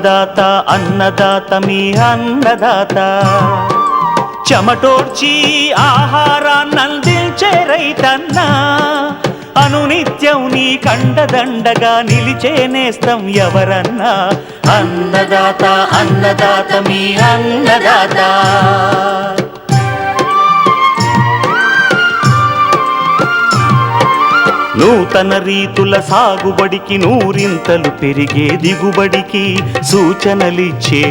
అన్నదాత అన్నదాత మీ అన్నదాత చెమటోడ్చి ఆహారాన్నందించే రైతన్నా అనునిత్యం నీ కండదండగా నిలిచే నేస్తం ఎవరన్నా అన్నదాత అన్నదాత మీ అన్నదాత నూతన రీతుల సాగుబడికి నూరింతలు పెరిగే దిగుబడికి సూచనలిచ్చే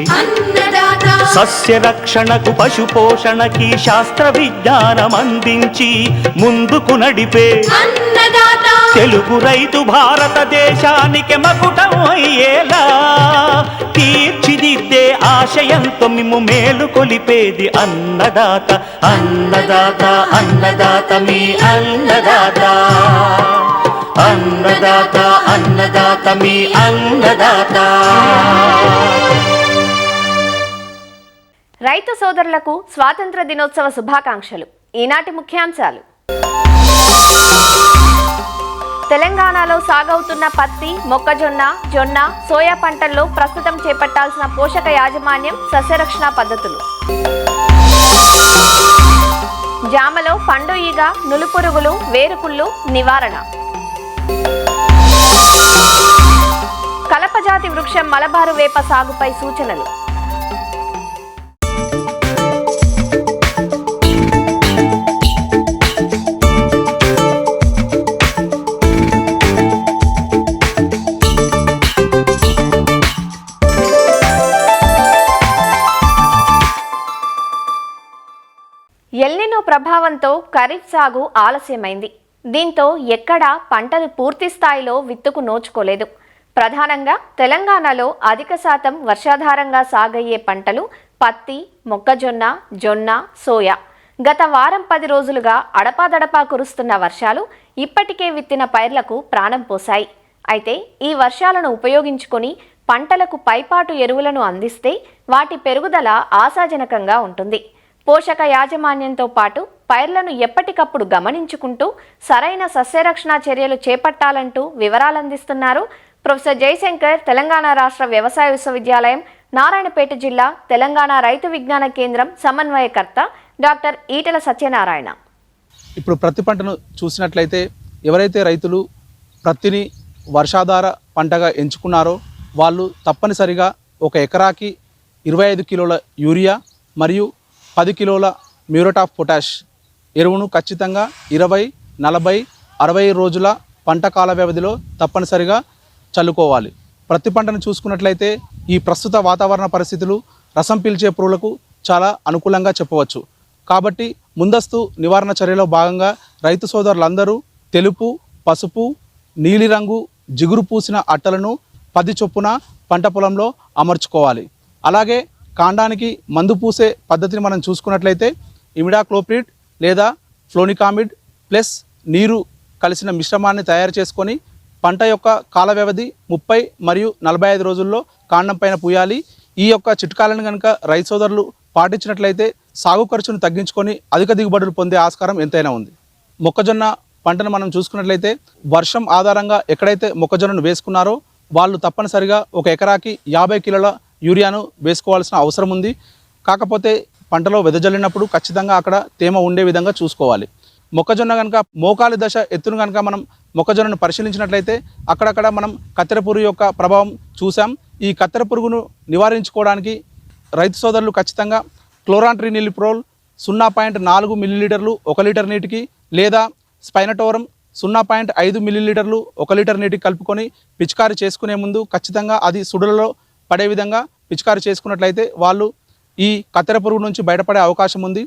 సస్య రక్షణకు పశు పోషణకి శాస్త్ర విజ్ఞానం అందించి ముందుకు నడిపే తెలుగు రైతు భారతదేశానికి మకుటం అయ్యేలా తీర్చిదిద్దే ఆశయంతో మిమ్ము మేలు కొలిపేది అన్నదాత అన్నదాత అన్నదాత మీ అన్నదాత అన్నదాత అన్నదాత మీ అన్నదాత. రైతు సోదరులకు స్వాతంత్ర దినోత్సవ శుభాకాంక్షలు. ఈనాటి ముఖ్యాంశాలు: తెలంగాణలో సాగవుతున్న పత్తి, మొక్కజొన్న, జొన్న, సోయా పంటల్లో ప్రస్తుతం చేపట్టాల్సిన పోషక యాజమాన్యం, సస్యరక్షణ పద్ధతులు. జామలో పండు ఈగ, నులుపురుగులు, వేరుకుళ్ళు నివారణ. కలపజాతి వృక్షం మలబారు వేప సాగుపై సూచనలు. ఎల్నినో ప్రభావంతో ఖరీఫ్ సాగు ఆలస్యమైంది. దీంతో ఎక్కడా పంటలు పూర్తి స్థాయిలో విత్తుకు నోచుకోలేదు. ప్రధానంగా తెలంగాణలో అధిక శాతం వర్షాధారంగా సాగయ్యే పంటలు పత్తి, మొక్కజొన్న, జొన్న, సోయా. గత వారం 10 రోజులుగా అడపాదడపా కురుస్తున్న వర్షాలు ఇప్పటికే విత్తిన పైర్లకు ప్రాణం పోశాయి. అయితే ఈ వర్షాలను ఉపయోగించుకొని పంటలకు పైపాటు ఎరువులను అందిస్తే వాటి పెరుగుదల ఆశాజనకంగా ఉంటుంది. పోషక యాజమాన్యంతో పాటు పైర్లను ఎప్పటికప్పుడు గమనించుకుంటూ సరైన సస్యరక్షణ చర్యలు చేపట్టాలంటూ వివరాలందిస్తున్నారు ప్రొఫెసర్ జయశంకర్, తెలంగాణ రాష్ట్ర వ్యవసాయ విశ్వవిద్యాలయం, నారాయణపేట జిల్లా, తెలంగాణ రైతు విజ్ఞాన కేంద్రం సమన్వయకర్త డాక్టర్ ఈటెల సత్యనారాయణ. ఇప్పుడు ప్రతి పంటను చూసినట్లయితే ఎవరైతే రైతులు ప్రత్తిని వర్షాధార పంటగా ఎంచుకున్నారో వాళ్ళు తప్పనిసరిగా ఒక ఎకరాకి 25 కిలోల యూరియా మరియు 10 కిలోల మ్యూరేట్ ఆఫ్ పొటాష్ ఎరువును ఖచ్చితంగా 20, 40, 60 రోజుల పంట కాల వ్యవధిలో తప్పనిసరిగా చల్లుకోవాలి. ప్రతి పంటను చూసుకున్నట్లయితే ఈ ప్రస్తుత వాతావరణ పరిస్థితులు రసం పీల్చే పురుగులకు చాలా అనుకూలంగా చెప్పవచ్చు. కాబట్టి ముందస్తు నివారణ చర్యలో భాగంగా రైతు సోదరులందరూ తెలుపు, పసుపు, నీలిరంగు జిగురు పూసిన అట్టలను 10 చొప్పున పంట పొలంలో అమర్చుకోవాలి. అలాగే కాండానికి మందు పూసే పద్ధతిని మనం చూసుకున్నట్లయితే ఇమిడాక్లోప్రిడ్ లేదా ఫ్లోనికామిడ్ ప్లస్ నీరు కలిసిన మిశ్రమాన్ని తయారు చేసుకొని పంట యొక్క కాల వ్యవధి 30 మరియు 45 రోజుల్లో కాండం పైన పూయాలి. ఈ యొక్క చిట్కాలను కనుక రైతు సోదరులు పాటించినట్లయితే సాగు ఖర్చును తగ్గించుకొని అధిక దిగుబడులు పొందే ఆస్కారం ఎంతైనా ఉంది. మొక్కజొన్న పంటను మనం చూసుకున్నట్లయితే వర్షం ఆధారంగా ఎక్కడైతే మొక్కజొన్నను వేసుకున్నారో వాళ్ళు తప్పనిసరిగా ఒక ఎకరాకి 50 కిలోల యూరియాను వేసుకోవాల్సిన అవసరం ఉంది. కాకపోతే పంటలో వెదజల్లినప్పుడు ఖచ్చితంగా అక్కడ తేమ ఉండే విధంగా చూసుకోవాలి. మొక్కజొన్న కనుక మోకాలి దశ ఎత్తును కనుక మనం మొక్కజొన్నను పరిశీలించినట్లయితే అక్కడక్కడ మనం కత్తెర పురుగు యొక్క ప్రభావం చూసాం. ఈ కత్తెర పురుగును నివారించుకోవడానికి రైతు సోదరులు ఖచ్చితంగా క్లోరాంట్రినిలిప్రోల్ 0.4 మిల్లీలీటర్లు 1 లీటర్ నీటికి లేదా స్పైనటోరం 0.5 మిల్లీలీటర్లు 1 లీటర్ నీటికి కలుపుకొని పిచికారి చేసుకునే ముందు ఖచ్చితంగా అది సుడులలో పడే విధంగా పిచికారి చేసుకున్నట్లయితే వాళ్ళు ఈ కత్తెర పురుగు నుంచి బయటపడే అవకాశం ఉంది.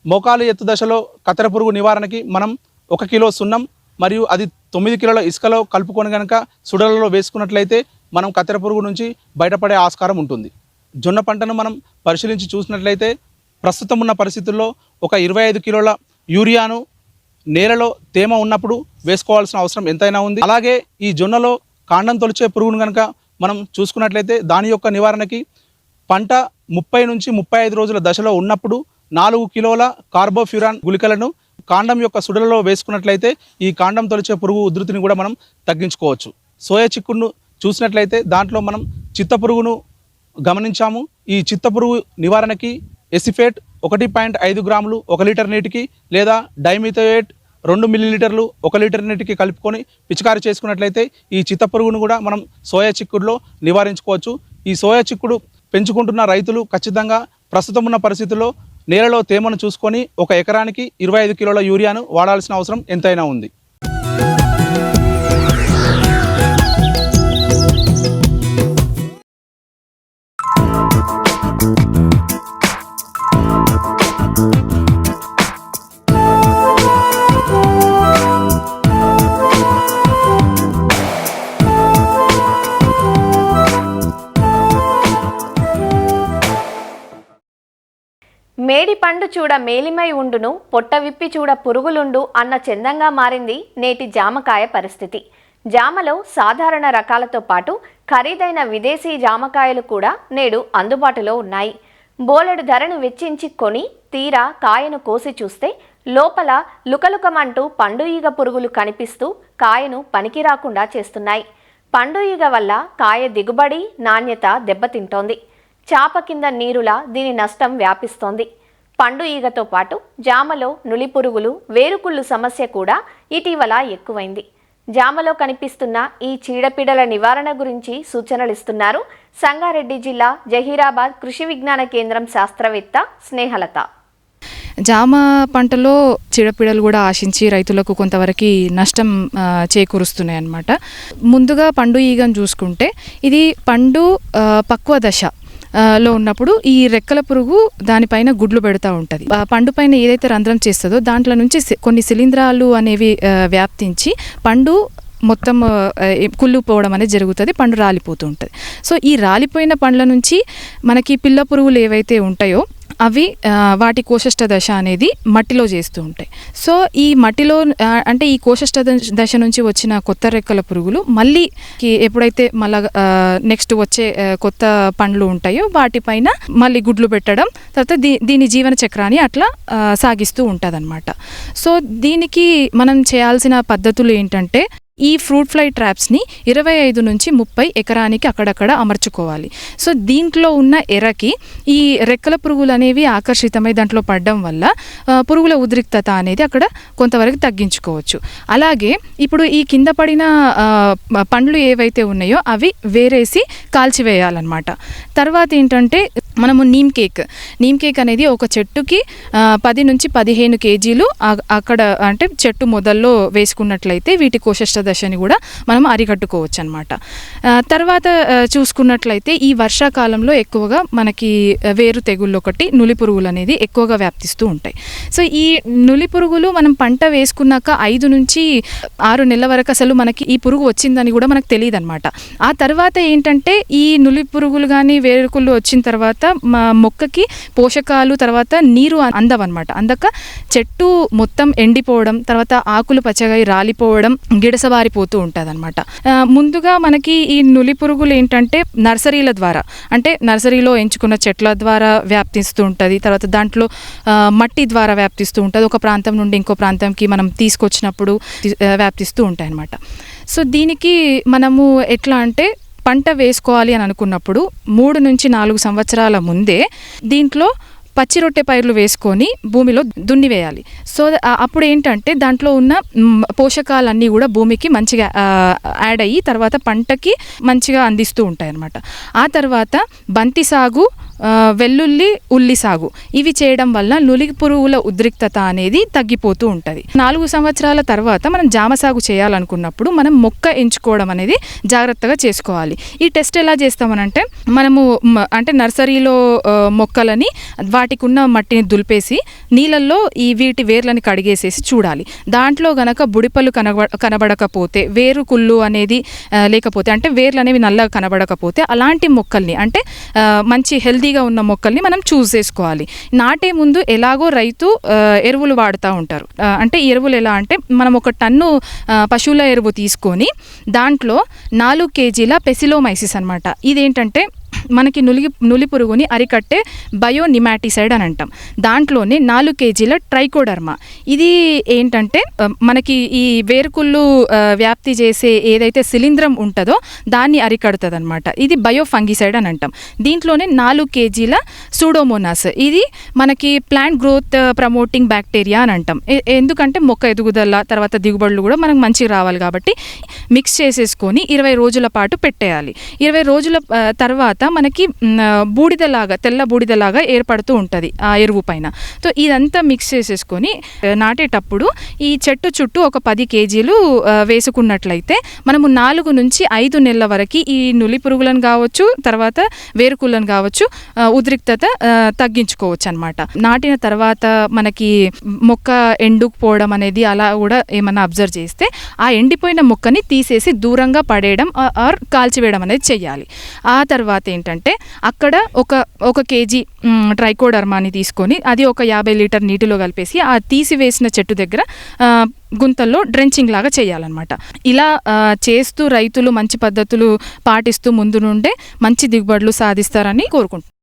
మోకాలు ఎత్తు దశలో కత్తెర పురుగు నివారణకి మనం 1 కిలో సున్నం మరియు అది 9 కిలోల ఇసుకలో కలుపుకొని కనుక సుడలలో వేసుకున్నట్లయితే మనం కత్తెర పురుగు నుంచి బయటపడే ఆస్కారం ఉంటుంది. జొన్న పంటను మనం పరిశీలించి చూసినట్లయితే ప్రస్తుతం ఉన్న పరిస్థితుల్లో ఒక 25 కిలోల యూరియాను నేలలో తేమ ఉన్నప్పుడు వేసుకోవాల్సిన అవసరం ఎంతైనా ఉంది. అలాగే ఈ జొన్నలో కాండం తొలిచే పురుగును కనుక మనం చూసుకున్నట్లయితే దాని యొక్క నివారణకి పంట 30 నుంచి 35 రోజుల దశలో ఉన్నప్పుడు 4 కిలోల కార్బోఫ్యూరాన్ గుళికలను కాండం యొక్క సుడలలో వేసుకున్నట్లయితే ఈ కాండం తొలిచే పురుగు ఉధృతిని కూడా మనం తగ్గించుకోవచ్చు. సోయా చిక్కుడును చూసినట్లయితే దాంట్లో మనం చిత్త పురుగును గమనించాము. ఈ చిత్తపురుగు నివారణకి ఎసిఫేట్ 1.5 గ్రాములు 1 లీటర్ నీటికి లేదా డైమిథోయేట్ 2 మిల్లీలీటర్లు 1 లీటర్ నీటికి కలుపుకొని పిచికారి చేసుకున్నట్లయితే ఈ చిత్తపురుగును కూడా మనం సోయా చిక్కుడులో నివారించుకోవచ్చు. ఈ సోయా చిక్కుడు పెంచుకుంటున్న రైతులు ఖచ్చితంగా ప్రస్తుతం ఉన్న పరిస్థితుల్లో నేలలో తేమను చూసుకొని 1 ఎకరానికి 25 కిలోల యూరియాను వాడాల్సిన అవసరం ఎంతైనా ఉంది. మేడి పండు చూడ మేలిమై ఉండును, పొట్ట విప్పి చూడ పురుగులుండు అన్న చందంగా మారింది నేటి జామకాయ పరిస్థితి. జామలో సాధారణ రకాలతో పాటు ఖరీదైన విదేశీ జామకాయలు కూడా నేడు అందుబాటులో ఉన్నాయి. బోలెడు ధరను వెచ్చించి కొని తీరా కాయను కోసి చూస్తే లోపల లుకలుకమంటూ పండు ఈగ పురుగులు కనిపిస్తూ కాయను పనికి రాకుండా చేస్తున్నాయి. పండు ఈగ వల్ల కాయ దిగుబడి, నాణ్యత దెబ్బతింటోంది. చాప కింద నీరులా దీని నష్టం వ్యాపిస్తోంది. పండు ఈగతో పాటు జామలో నులి పురుగులు, వేరుకుళ్ళు సమస్య కూడా ఇటీవల ఎక్కువైంది. జామలో కనిపిస్తున్న ఈ చీడపీడల నివారణ గురించి సూచనలిస్తున్నారు సంగారెడ్డి జిల్లా జహీరాబాద్ కృషి విజ్ఞాన కేంద్రం శాస్త్రవేత్త స్నేహలత. జామ పంటలో చీడపీడలు కూడా ఆశించి రైతులకు కొంతవరకు నష్టం చేకూరుస్తున్నాయి అన్నమాట. ముందుగా పండు ఈగను చూసుకుంటే ఇది పండు పక్వ దశ లో ఉన్నప్పుడు ఈ రెక్కల పురుగు దానిపైన గుడ్లు పెడతా ఉంటుంది. పండు పైన ఏదైతే రంధ్రం చేస్తుందో దాంట్లో నుంచి కొన్ని శిలీంధ్రాలు అనేవి వ్యాప్తించి పండు మొత్తం కుళ్ళిపోవడం అనేది జరుగుతుంది, పండు రాలిపోతూ ఉంటుంది. సో ఈ రాలిపోయిన పండ్ల నుంచి మనకి పిల్ల పురుగులు ఏవైతే ఉంటాయో అవి వాటి కోశస్థ దశ అనేది మట్టిలో చేస్తూ ఉంటాయి. సో ఈ మట్టిలో అంటే ఈ కోశస్థ దశ నుంచి వచ్చిన కొత్త రెక్కల పురుగులు మళ్ళీ ఎప్పుడైతే మళ్ళా నెక్స్ట్ వచ్చే కొత్త పండ్లు ఉంటాయో వాటిపైన మళ్ళీ గుడ్లు పెట్టడం, తర్వాత దీని జీవన చక్రాన్ని అట్లా సాగిస్తూ ఉంటుంది అన్నమాట. సో దీనికి మనం చేయాల్సిన పద్ధతులు ఏంటంటే ఈ ఫ్రూట్ ఫ్లై ట్రాప్స్ని 25 నుంచి 30 ఎకరానికి అక్కడక్కడ అమర్చుకోవాలి. సో దీంట్లో ఉన్న ఎరకి ఈ రెక్కల పురుగులు అనేవి ఆకర్షితమై దాంట్లో పడడం వల్ల పురుగుల ఉద్రిక్తత అనేది అక్కడ కొంతవరకు తగ్గించుకోవచ్చు. అలాగే ఇప్పుడు ఈ కింద పడిన పండ్లు ఏవైతే ఉన్నాయో అవి వేరేసి కాల్చివేయాలన్నమాట. తర్వాత ఏంటంటే మనము నీమ్ కేక్ అనేది ఒక చెట్టుకి 10 నుంచి 15 కేజీలు అక్కడ అంటే చెట్టు మొదల్లో వేసుకున్నట్లయితే వీటి కోశస్థ దశని కూడా మనం అరికట్టుకోవచ్చు అన్నమాట. తర్వాత చూసుకున్నట్లయితే ఈ వర్షాకాలంలో ఎక్కువగా మనకి వేరు తెగుళ్ళు ఒకటి నులి పురుగులు అనేది ఎక్కువగా వ్యాప్తిస్తూ ఉంటాయి. సో ఈ నులి పురుగులు మనం పంట వేసుకున్నాక 5 నుంచి 6 నెలల వరకు అసలు మనకి ఈ పురుగు వచ్చిందని కూడా మనకు తెలియదు అనమాట. ఆ తర్వాత ఏంటంటే ఈ నులి పురుగులు కానీ వేరుకుళ్ళు వచ్చిన తర్వాత మొక్కకి పోషకాలు తర్వాత నీరు అందవన్నమాట. అందక చెట్టు మొత్తం ఎండిపోవడం, తర్వాత ఆకులు పచ్చగా రాలిపోవడం, గిడసబారిపోతూ ఉంటుంది అనమాట. ముందుగా మనకి ఈ నులి పురుగులు ఏంటంటే నర్సరీల ద్వారా, అంటే నర్సరీలో ఎంచుకున్న చెట్ల ద్వారా వ్యాప్తిస్తూ ఉంటుంది. తర్వాత దాంట్లో మట్టి ద్వారా వ్యాప్తిస్తూ ఉంటుంది. ఒక ప్రాంతం నుండి ఇంకో ప్రాంతంకి మనం తీసుకొచ్చినప్పుడు వ్యాప్తిస్తూ ఉంటాయి అన్నమాట. సో దీనికి మనము ఎట్లా అంటే పంట వేసుకోవాలి అని అనుకున్నప్పుడు 3 నుంచి 4 సంవత్సరాల ముందే దీంట్లో పచ్చి రొట్టె పైర్లు వేసుకొని భూమిలో దున్నివేయాలి. సో అప్పుడు ఏంటంటే దాంట్లో ఉన్న పోషకాలన్నీ కూడా భూమికి మంచిగా యాడ్ అయ్యి తర్వాత పంటకి మంచిగా అందిస్తూ ఉంటాయి అన్నమాట. ఆ తర్వాత బంతి సాగు, వెల్లుల్లి, ఉల్లి సాగు ఇవి చేయడం వల్ల నులి పురుగుల ఉద్రిక్తత అనేది తగ్గిపోతూ ఉంటుంది. 4 సంవత్సరాల తర్వాత మనం జామ సాగు చేయాలనుకున్నప్పుడు మనం మొక్క ఎంచుకోవడం అనేది జాగ్రత్తగా చేసుకోవాలి. ఈ టెస్ట్ ఎలా చేస్తామనంటే మనము అంటే నర్సరీలో మొక్కలని వాటికి ఉన్న మట్టిని దులిపేసి నీళ్ళల్లో వీటి వేర్లని కడిగేసేసి చూడాలి. దాంట్లో గనక బుడిపలు కనబడకపోతే, వేరు కుళ్ళు అనేది లేకపోతే, అంటే వేర్లు అనేవి నల్లగా కనబడకపోతే అలాంటి మొక్కల్ని అంటే మంచి హెల్దీగా ఉన్న మొక్కల్ని మనం చూస్ చేసుకోవాలి. నాటే ముందు ఎలాగో రైతు ఎరువులు వాడుతూ ఉంటారు. అంటే ఎరువులు ఎలా అంటే మనం 1 టన్ను పశువుల ఎరువు తీసుకొని దాంట్లో 4 కేజీల పెసిలోమైసిస్ అనమాట. ఇదేంటంటే మనకి నులి పురుగుని అరికట్టే బయోనిమాటిసైడ్ అని అంటాం. దాంట్లోనే 4 kg ట్రైకోడర్మా. ఇది ఏంటంటే మనకి ఈ వేరుకుళ్ళు వ్యాప్తి చేసే ఏదైతే శిలీంధ్రం ఉంటుందో దాన్ని అరికడుతుంది అనమాట. ఇది బయోఫంగిసైడ్ అని అంటాం. దీంట్లోనే 4 kg సూడోమోనాస్. ఇది మనకి ప్లాంట్ గ్రోత్ ప్రమోటింగ్ బ్యాక్టీరియా అని అంటాం. ఎందుకంటే మొక్క ఎదుగుదల తర్వాత దిగుబడులు కూడా మనకు మంచిగా రావాలి కాబట్టి మిక్స్ చేసేసుకొని 20 రోజుల పాటు పెట్టేయాలి. 20 రోజుల తర్వాత మనకి బూడిదలాగా తెల్ల బూడిదలాగా ఏర్పడుతూ ఉంటుంది ఆ ఎరువు పైన. సో ఇదంతా మిక్స్ చేసేసుకొని నాటేటప్పుడు ఈ చెట్టు చుట్టూ ఒక 10 kg వేసుకున్నట్లయితే మనము 4 నుంచి 5 నెలల వరకు ఈ నులి పురుగులను కావచ్చు తర్వాత వేరుకులను కావచ్చు ఉద్రిక్తత తగ్గించుకోవచ్చు అనమాట. నాటిన తర్వాత మనకి మొక్క ఎండుకుపోవడం అనేది అలా కూడా ఏమన్నా అబ్జర్వ్ చేస్తే ఆ ఎండిపోయిన మొక్కని తీసేసి దూరంగా పడేయడం ఆర్ కాల్చివేయడం అనేది చెయ్యాలి. ఆ తర్వాత ఏంటంటే అక్కడ ఒక కేజీ ట్రైకోడర్మాని తీసుకొని అది ఒక 50 లీటర్ నీటిలో కలిపేసి ఆ తీసివేసిన చెట్టు దగ్గర గుంతల్లో డ్రెంచింగ్ లాగా చేయాలన్నమాట. ఇలా చేస్తూ రైతులు మంచి పద్ధతులు పాటిస్తూ ముందు నుండే మంచి దిగుబడులు సాధిస్తారని కోరుకుంటున్నాను.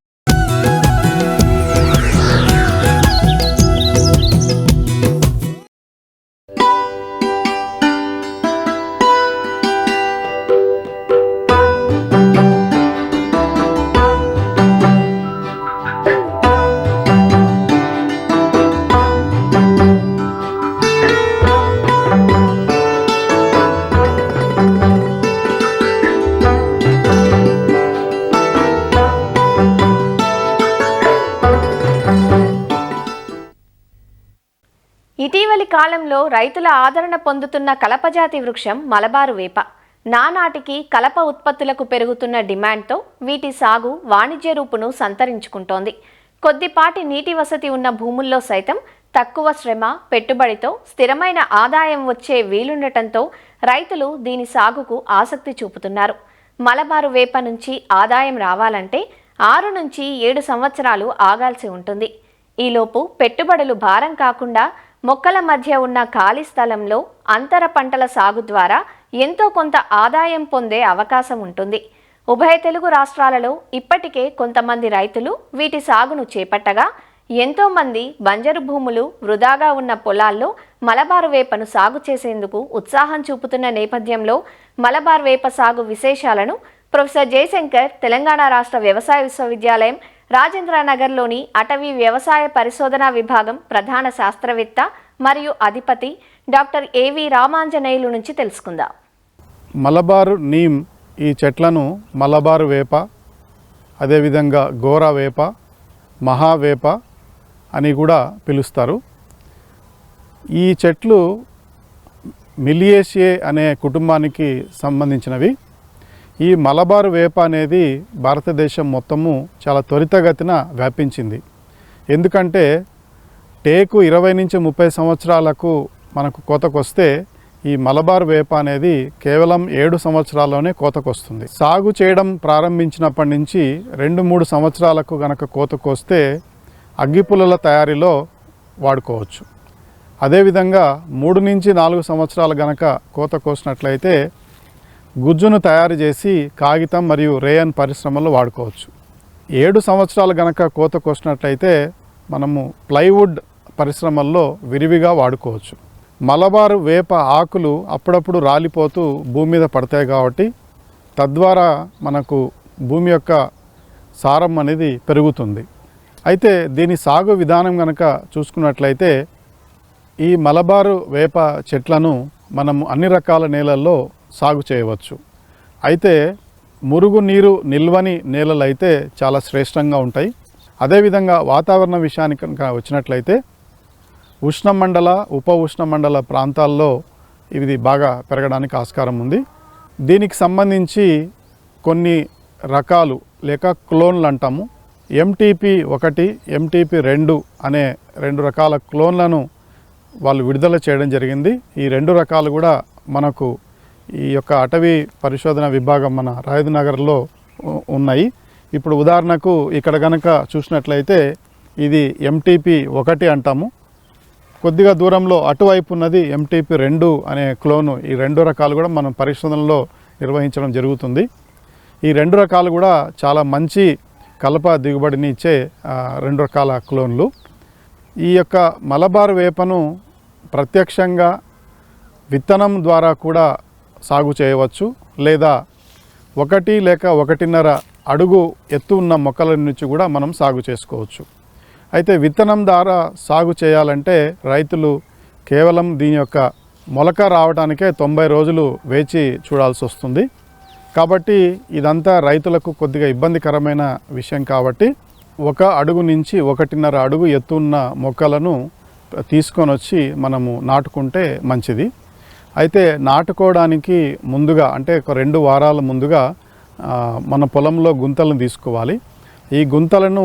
ఇటీవలి కాలంలో రైతుల ఆదరణ పొందుతున్న కలపజాతి వృక్షం మలబారు వేప. నానాటికి కలప ఉత్పత్తులకు పెరుగుతున్న డిమాండ్తో వీటి సాగు వాణిజ్య రూపును సంతరించుకుంటోంది. కొద్దిపాటి నీటి వసతి ఉన్న భూముల్లో సైతం తక్కువ శ్రమ పెట్టుబడితో స్థిరమైన ఆదాయం వచ్చే వీలుండటంతో రైతులు దీని సాగుకు ఆసక్తి చూపుతున్నారు. మలబారు వేప నుంచి ఆదాయం రావాలంటే 6 నుంచి 7 సంవత్సరాలు ఆగాల్సి ఉంటుంది. ఈలోపు పెట్టుబడులు భారం కాకుండా మొక్కల మధ్య ఉన్న ఖాళీ స్థలంలో అంతర పంటల సాగు ద్వారా ఎంతో కొంత ఆదాయం పొందే అవకాశం ఉంటుంది. ఉభయ తెలుగు రాష్ట్రాలలో ఇప్పటికే కొంతమంది రైతులు వీటి సాగును చేపట్టగా ఎంతోమంది బంజరు భూములు వృధాగా ఉన్న పొలాల్లో మలబారు వేపను సాగు చేసేందుకు ఉత్సాహం చూపుతున్న నేపథ్యంలో మలబార్ వేప సాగు విశేషాలను ప్రొఫెసర్ జయశంకర్ తెలంగాణ రాష్ట్ర వ్యవసాయ విశ్వవిద్యాలయం రాజేంద్రనగర్లోని అటవీ వ్యవసాయ పరిశోధనా విభాగం ప్రధాన శాస్త్రవేత్త మరియు అధిపతి డాక్టర్ ఏవి రామాంజనేయులు నుంచి తెలుసుకుందాం. మలబారు నీమ్ ఈ చెట్లను మలబారు వేప, అదేవిధంగా గోరా వేప, మహావేప అని కూడా పిలుస్తారు. ఈ చెట్లు మిలియేసియే అనే కుటుంబానికి సంబంధించినవి. ఈ మలబారు వేప అనేది భారతదేశం మొత్తము చాలా త్వరితగతిన వ్యాపించింది. ఎందుకంటే టేకు 20 నుంచి 30 సంవత్సరాలకు మనకు కోతకొస్తే ఈ మలబార్ వేప అనేది కేవలం 7 సంవత్సరాల్లోనే కోతకొస్తుంది. సాగు చేయడం ప్రారంభించినప్పటి నుంచి 2-3 సంవత్సరాలకు గనక కోతకొస్తే అగ్గిపుల్లల తయారీలో వాడుకోవచ్చు. అదేవిధంగా 3 నుంచి 4 సంవత్సరాలు గనక కోత కోసినట్లయితే గుజ్జును తయారు చేసి కాగితం మరియు రేయన్ పరిశ్రమల్లో వాడుకోవచ్చు. 7 సంవత్సరాలు గనక కోత కోసినట్లయితే మనము ప్లైవుడ్ పరిశ్రమల్లో విరివిగా వాడుకోవచ్చు. మలబారు వేప ఆకులు అప్పుడప్పుడు రాలిపోతూ భూమి మీద పడతాయి కాబట్టి తద్వారా మనకు భూమి యొక్క సారం అనేది పెరుగుతుంది. అయితే దీని సాగు విధానం కనుక చూసుకున్నట్లయితే ఈ మలబారు వేప చెట్లను మనము అన్ని రకాల నేలల్లో సాగు చేయవచ్చు. అయితే మురుగు నీరు నిల్వని నేలలు అయితే చాలా శ్రేష్టంగా ఉంటాయి. అదేవిధంగా వాతావరణ విషయానికి కనుక వచ్చినట్లయితే ఉష్ణమండల ఉప ఉష్ణమండల ప్రాంతాల్లో ఇది బాగా పెరగడానికి ఆస్కారం ఉంది. దీనికి సంబంధించి కొన్ని రకాలు లేక క్లోన్లు అంటాము. MTP-1, MTP-2 అనే 2 రకాల క్లోన్లను వాళ్ళు విడుదల చేయడం జరిగింది. ఈ 2 రకాలు కూడా మనకు ఈ యొక్క అటవీ పరిశోధన విభాగం మన రాజేంద్రనగర్లో ఉన్నాయి. ఇప్పుడు ఉదాహరణకు ఇక్కడ కనుక చూసినట్లయితే ఇది MTP-1 అంటాము. కొద్దిగా దూరంలో అటువైపు ఉన్నది MTP-2 అనే క్లోను. ఈ 2 రకాలు కూడా మనం పరిశోధనలో నిర్వహించడం జరుగుతుంది. ఈ 2 రకాలు కూడా చాలా మంచి కలప దిగుబడిని ఇచ్చే 2 రకాల క్లోన్లు. ఈ యొక్క మలబార్ వేపను ప్రత్యక్షంగా విత్తనం ద్వారా కూడా సాగు చేయవచ్చు, లేదా 1 లేక 1.5 అడుగు ఎత్తు ఉన్న మొక్కల నుంచి కూడా మనం సాగు చేసుకోవచ్చు. అయితే విత్తనం ద్వారా సాగు చేయాలంటే రైతులు కేవలం దీని యొక్క మొలక రావడానికే 90 రోజులు వేచి చూడాల్సి వస్తుంది. కాబట్టి ఇదంతా రైతులకు కొద్దిగా ఇబ్బందికరమైన విషయం. కాబట్టి 1 అడుగు నుంచి 1.5 అడుగు ఎత్తు ఉన్న మొక్కలను తీసుకొని వచ్చి మనము నాటుకుంటే మంచిది. అయితే నాటుకోవడానికి ముందుగా అంటే ఒక 2 వారాల ముందుగా మన పొలంలో గుంతలను తీసుకోవాలి. ఈ గుంతలను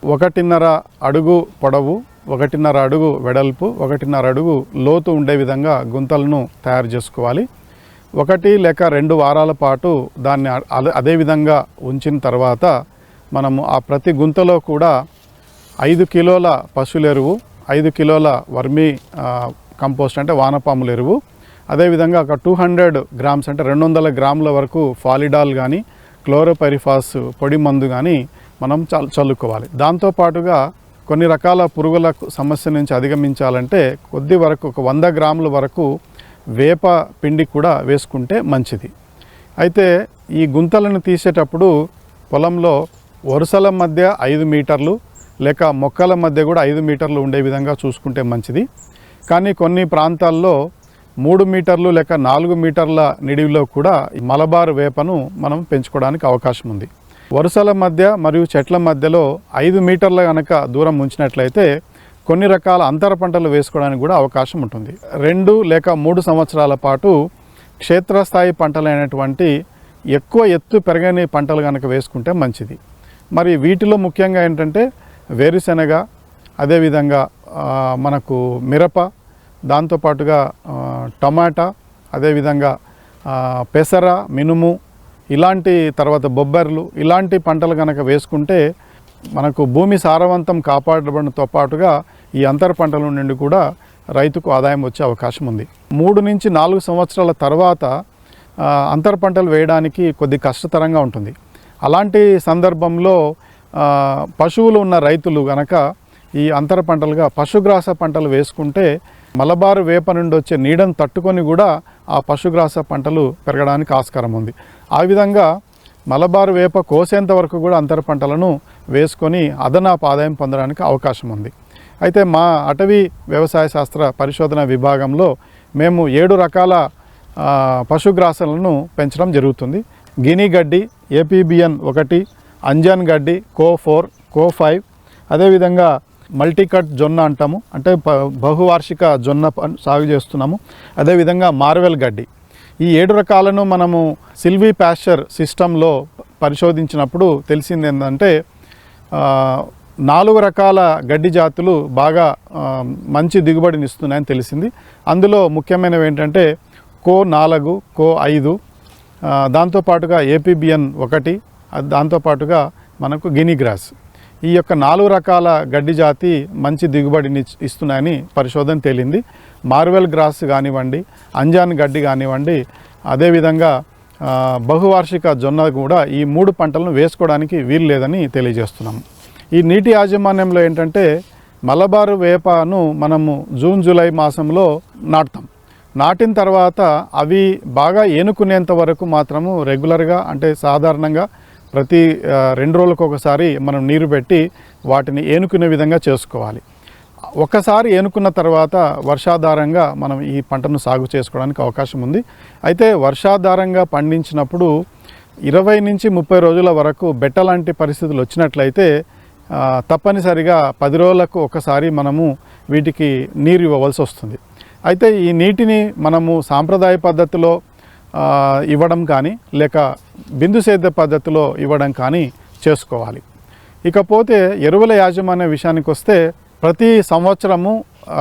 1.5 అడుగు పొడవు, 1.5 అడుగు వెడల్పు, 1.5 అడుగు లోతు ఉండే విధంగా గుంతలను తయారు చేసుకోవాలి. 1 లేక 2 వారాల పాటు దాన్ని అదే విధంగా ఉంచిన తర్వాత మనము ఆ ప్రతి గుంతలో కూడా 5 కిలోల పశువుల ఎరువు, 5 కిలోల వర్మీ కంపోస్ట్ అంటే వానపాముల ఎరువు, అదేవిధంగా ఒక 200 గ్రామ్స్ అంటే 200 గ్రాముల వరకు ఫాలిడాల్ కానీ క్లోరోపైరిఫాస్ పొడి మందు కానీ మనం చల్లుకోవాలి. దాంతోపాటుగా కొన్ని రకాల పురుగుల సమస్య నుంచి అధిగమించాలంటే కొద్ది వరకు ఒక 100 గ్రాముల వరకు వేప పిండి కూడా వేసుకుంటే మంచిది. అయితే ఈ గుంతలను తీసేటప్పుడు పొలంలో వరుసల మధ్య 5 మీటర్లు లేక మొక్కల మధ్య కూడా 5 మీటర్లు ఉండే విధంగా చూసుకుంటే మంచిది. కానీ కొన్ని ప్రాంతాల్లో 3 మీటర్లు లేక 4 మీటర్ల నిడివిలో కూడా మలబార్ వేపను మనం పెంచుకోవడానికి అవకాశం ఉంది. వరుసల మధ్య మరియు చెట్ల మధ్యలో 5 మీటర్ల కనుక దూరం ఉంచినట్లయితే కొన్ని రకాల అంతర పంటలు వేసుకోవడానికి కూడా అవకాశం ఉంటుంది. 2 లేక 3 సంవత్సరాల పాటు క్షేత్రస్థాయి పంటలైనటువంటి ఎక్కువ ఎత్తు పెరగని పంటలు కనుక వేసుకుంటే మంచిది. మరి వీటిలో ముఖ్యంగా ఏంటంటే వేరుశెనగ, అదేవిధంగా మనకు మిరప, దాంతోపాటుగా టమాటా, అదేవిధంగా పెసర, మినుము ఇలాంటి తర్వాత బొబ్బర్లు ఇలాంటి పంటలు కనుక వేసుకుంటే మనకు భూమి సారవంతం కాపాడడంతో పాటుగా ఈ అంతర పంటల నుండి కూడా రైతుకు ఆదాయం వచ్చే అవకాశం ఉంది. 3 నుంచి 4 సంవత్సరాల తర్వాత అంతర పంటలు వేయడానికి కొద్ది కష్టతరంగా ఉంటుంది. అలాంటి సందర్భంలో పశువులు ఉన్న రైతులు గనక ఈ అంతర పంటలుగా పశుగ్రాస పంటలు వేసుకుంటే మలబారు వేప నుండి వచ్చే నీడను తట్టుకొని కూడా ఆ పశుగ్రాస పంటలు పెరగడానికి ఆస్కారం ఉంది. ఆ విధంగా మలబారు వేప కోసేంత వరకు కూడా అంతర పంటలను వేసుకొని అదనపు ఆదాయం పొందడానికి అవకాశం ఉంది. అయితే మా అటవీ వ్యవసాయ శాస్త్ర పరిశోధన విభాగంలో మేము 7 రకాల పశుగ్రాసాలను పెంచడం జరుగుతుంది. గిని గడ్డి, ఏపీబిఎన్ 1, అంజన్ గడ్డి, కో4, కో5, అదేవిధంగా మల్టీకట్ జొన్న అంటాము, అంటే బహువార్షిక జొన్న సాగు చేస్తున్నాము. అదేవిధంగా మార్వెల్ గడ్డి. ఈ 7 రకాలను మనము సిల్వీ ప్యాస్చర్ సిస్టంలో పరిశోధించినప్పుడు తెలిసింది ఏంటంటే 4 రకాల గడ్డి జాతులు బాగా మంచి దిగుబడిని ఇస్తున్నాయని తెలిసింది. అందులో ముఖ్యమైనవి ఏంటంటే కో4, కో5, దాంతోపాటుగా ఏపీబిఎన్ 1, దాంతోపాటుగా మనకు గిని గ్రాస్. ఈ యొక్క 4 రకాల గడ్డి జాతి మంచి దిగుబడిని ఇస్తున్నాయని పరిశోధన తేలింది. మార్వెల్ గ్రాస్ కానివ్వండి, అంజాన్ గడ్డి కానివ్వండి, అదేవిధంగా బహువార్షిక జొన్న కూడా ఈ 3 పంటలను వేసుకోవడానికి వీలు లేదని తెలియజేస్తున్నాము. ఈ నీటి యాజమాన్యంలో ఏంటంటే మలబారు వేపను మనము జూన్ జూలై మాసంలో నాటుతాం. నాటిన తర్వాత అవి బాగా ఏనుకునేంత వరకు మాత్రము రెగ్యులర్గా అంటే సాధారణంగా ప్రతి 2 రోజులకు ఒకసారి మనం నీరు పెట్టి వాటిని ఏనుకునే విధంగా చేసుకోవాలి. ఒక్కసారి ఏనుకున్న తర్వాత వర్షాధారంగా మనం ఈ పంటను సాగు చేసుకోవడానికి అవకాశం ఉంది. అయితే వర్షాధారంగా పండించినప్పుడు 20 నుంచి 30 రోజుల వరకు బెట్ట లాంటి పరిస్థితులు వచ్చినట్లయితే తప్పనిసరిగా 10 రోజులకు ఒకసారి మనము వీటికి నీరు ఇవ్వవలసి వస్తుంది. అయితే ఈ నీటిని మనము సాంప్రదాయ పద్ధతిలో ఇవ్వడం కానీ లేక బిందు సేద్య పద్ధతిలో ఇవ్వడం కానీ చేసుకోవాలి. ఇకపోతే ఎరువుల యాజమాన్య విషయానికి వస్తే ప్రతి సంవత్సరము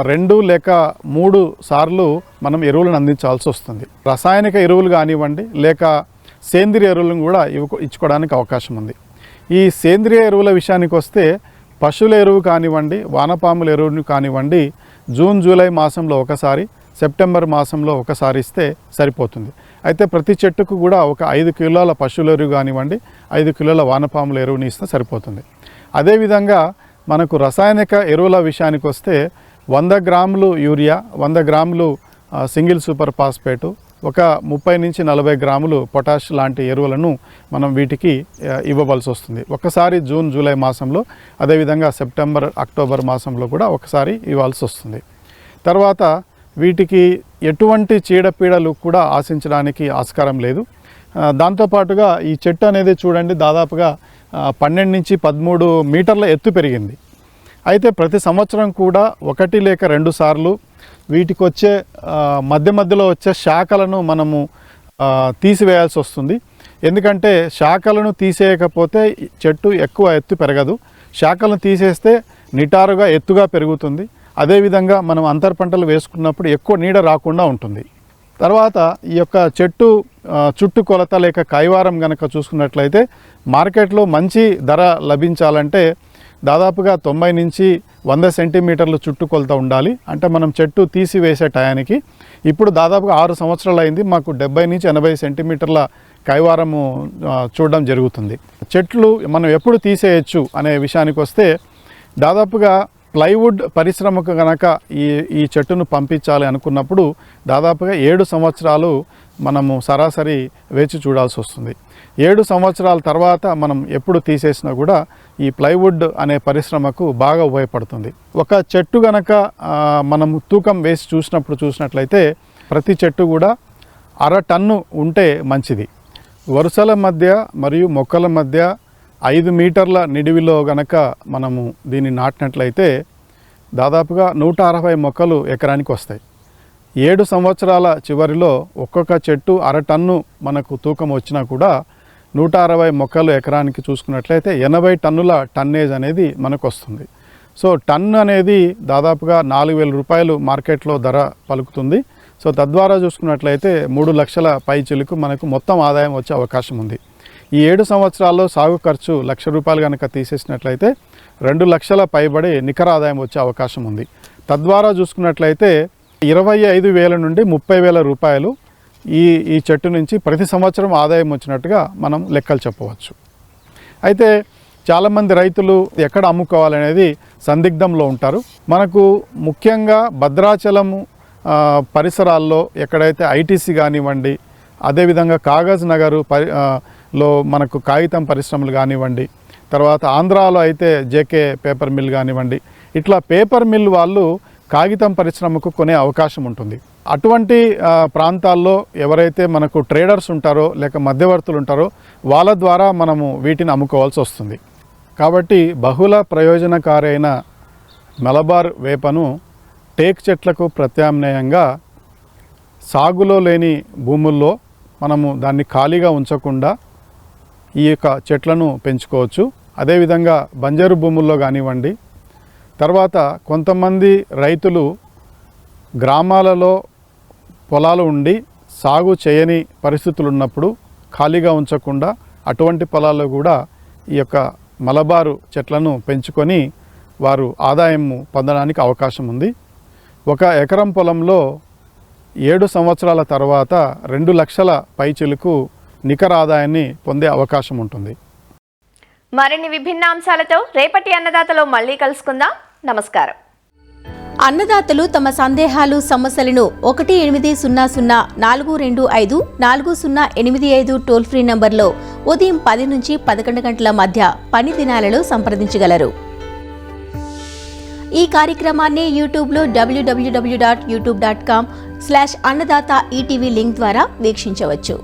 2 లేక 3 సార్లు మనం ఎరువులను అందించాల్సి వస్తుంది. రసాయనిక ఎరువులు కానివ్వండి లేక సేంద్రియ ఎరువులను కూడా ఇచ్చుకోవడానికి అవకాశం ఉంది. ఈ సేంద్రియ ఎరువుల విషయానికి వస్తే పశువుల ఎరువు కానివ్వండి, వానపాముల ఎరువును కానివ్వండి జూన్ జూలై మాసంలో ఒకసారి, సెప్టెంబర్ మాసంలో ఒకసారి ఇస్తే సరిపోతుంది. అయితే ప్రతి చెట్టుకు కూడా ఒక 5 కిలోల పశువుల ఎరువు కానివ్వండి, 5 కిలోల వానపాముల ఎరువుని ఇస్తే సరిపోతుంది. అదేవిధంగా మనకు రసాయనిక ఎరువుల విషయానికి వస్తే 100 గ్రాములు యూరియా, 100 గ్రాములు సింగిల్ సూపర్ ఫాస్ఫేటు, ఒక 30 నుంచి 40 గ్రాములు పొటాష్ లాంటి ఎరువులను మనం వీటికి ఇవ్వవలసి వస్తుంది. ఒకసారి జూన్ జూలై మాసంలో, అదేవిధంగా సెప్టెంబర్ అక్టోబర్ మాసంలో కూడా ఒకసారి ఇవ్వాల్సి వస్తుంది. తర్వాత వీటికి ఎటువంటి చీడపీడలు కూడా ఆశించడానికి ఆస్కారం లేదు. దాంతోపాటుగా ఈ చెట్టు అనేది చూడండి దాదాపుగా 12 నుంచి 13 మీటర్ల ఎత్తు పెరిగింది. అయితే ప్రతి సంవత్సరం కూడా 1 లేక 2 సార్లు వీటికి వచ్చే మధ్యలో వచ్చే శాఖలను మనము తీసివేయాల్సి వస్తుంది. ఎందుకంటే శాఖలను తీసేయకపోతే చెట్టు ఎక్కువ ఎత్తు పెరగదు. శాఖలను తీసేస్తే నిటారుగా ఎత్తుగా పెరుగుతుంది. అదేవిధంగా మనం అంతర పంటలు వేసుకున్నప్పుడు ఎక్కువ నీడ రాకుండా ఉంటుంది. తర్వాత ఈ యొక్క చెట్టు చుట్టుకొలత లేక కైవారం కనుక చూసుకున్నట్లయితే మార్కెట్లో మంచి ధర లభించాలంటే దాదాపుగా 90 నుంచి 100 సెంటీమీటర్లు చుట్టుకొలత ఉండాలి. అంటే మనం చెట్టు తీసివేసే టయానికి ఇప్పుడు దాదాపుగా 6 సంవత్సరాలు అయింది, మాకు 70 నుంచి 80 సెంటీమీటర్ల కైవారము చూడడం జరుగుతుంది. చెట్లు మనం ఎప్పుడు తీసేయచ్చు అనే విషయానికి వస్తే దాదాపుగా ప్లైవుడ్ పరిశ్రమకు కనుక ఈ చెట్టును పంపించాలి అనుకున్నప్పుడు దాదాపుగా 7 సంవత్సరాలు మనము సరాసరి వేచి చూడాల్సి వస్తుంది. 7 సంవత్సరాల తర్వాత మనం ఎప్పుడు తీసేసినా కూడా ఈ ప్లైవుడ్ అనే పరిశ్రమకు బాగా ఉపయోగపడుతుంది. ఒక చెట్టు కనుక మనం తూకం వేసి చూసినట్లయితే ప్రతి చెట్టు కూడా 1/2 టన్ను ఉంటే మంచిది. వరుసల మధ్య మరియు మొక్కల మధ్య 5 మీటర్ల నిడివిలో గనక మనము దీన్ని నాటినట్లయితే దాదాపుగా 160 మొక్కలు ఎకరానికి వస్తాయి. 7 సంవత్సరాల చివరిలో ఒక్కొక్క చెట్టు 1/2 టన్ను మనకు తూకం వచ్చినా కూడా 160 మొక్కలు ఎకరానికి చూసుకున్నట్లయితే 80 టన్నుల టన్నేజ్ అనేది మనకు వస్తుంది. సో టన్ను అనేది దాదాపుగా 4,000 రూపాయలు మార్కెట్లో ధర పలుకుతుంది. సో తద్వారా చూసుకున్నట్లయితే 3 లక్షల పైచిలకు మనకు మొత్తం ఆదాయం వచ్చే అవకాశం ఉంది. ఈ 7 సంవత్సరాల్లో సాగు ఖర్చు 1,00,000 రూపాయలు కనుక తీసేసినట్లయితే 2 లక్షల పైబడి నికర ఆదాయం వచ్చే అవకాశం ఉంది. తద్వారా చూసుకున్నట్లయితే 25,000 నుండి 30,000 రూపాయలు ఈ చెట్టు నుంచి ప్రతి సంవత్సరం ఆదాయం వచ్చినట్టుగా మనం లెక్కలు చెప్పవచ్చు. అయితే చాలామంది రైతులు ఎక్కడ అమ్ముకోవాలనేది సందిగ్ధంలో ఉంటారు. మనకు ముఖ్యంగా భద్రాచలము పరిసరాల్లో ఎక్కడైతే ఐటీసీ కానివ్వండి, అదేవిధంగా కాగజ్ నగరు లో మనకు కాగితం పరిశ్రమలు కానివ్వండి, తర్వాత ఆంధ్రాలో అయితే జేకే పేపర్ మిల్ కానివ్వండి, ఇట్లా పేపర్ మిల్ వాళ్ళు కాగితం పరిశ్రమకు కొనే అవకాశం ఉంటుంది. అటువంటి ప్రాంతాల్లో ఎవరైతే మనకు ట్రేడర్స్ ఉంటారో లేక మధ్యవర్తులు ఉంటారో వాళ్ళ ద్వారా మనము వీటిని అమ్ముకోవాల్సి వస్తుంది. కాబట్టి బహుళ ప్రయోజనకారి అయిన మలబార్ వేపను టేక్ చెట్లకు ప్రత్యామ్నాయంగా సాగులో లేని భూముల్లో మనము దాన్ని ఖాళీగా ఉంచకుండా ఈ యొక్క చెట్లను పెంచుకోవచ్చు. అదేవిధంగా బంజరు భూముల్లో కానివ్వండి, తర్వాత కొంతమంది రైతులు గ్రామాలలో పొలాలు ఉండి సాగు చేయని పరిస్థితులు ఉన్నప్పుడు ఖాళీగా ఉంచకుండా అటువంటి పొలాల్లో కూడా ఈ యొక్క మలబారు చెట్లను పెంచుకొని వారు ఆదాయం పొందడానికి అవకాశం ఉంది. 1 ఎకరం పొలంలో 7 సంవత్సరాల తర్వాత 2 లక్షల పైచిలకు నికర ఆదాయాన్ని పొందే అవకాశం ఉంటుంది. మరిన్ని విభిన్న అంశాలతో రేపటి అన్నదాతలో మళ్ళీ కలుసుకుందాం. నమస్కారం. అన్నదాతలు తమ సందేహాలు సమస్యలను 1800-425-4085 టోల్ ఫ్రీ నంబర్లో ఉదయం 10 నుంచి 11 గంటల మధ్య పని దినాలలో సంప్రదించగలరు. ఈ కార్యక్రమాన్ని యూట్యూబ్లో www.youtube.com/annadata ETV లింక్ ద్వారా వీక్షించవచ్చు.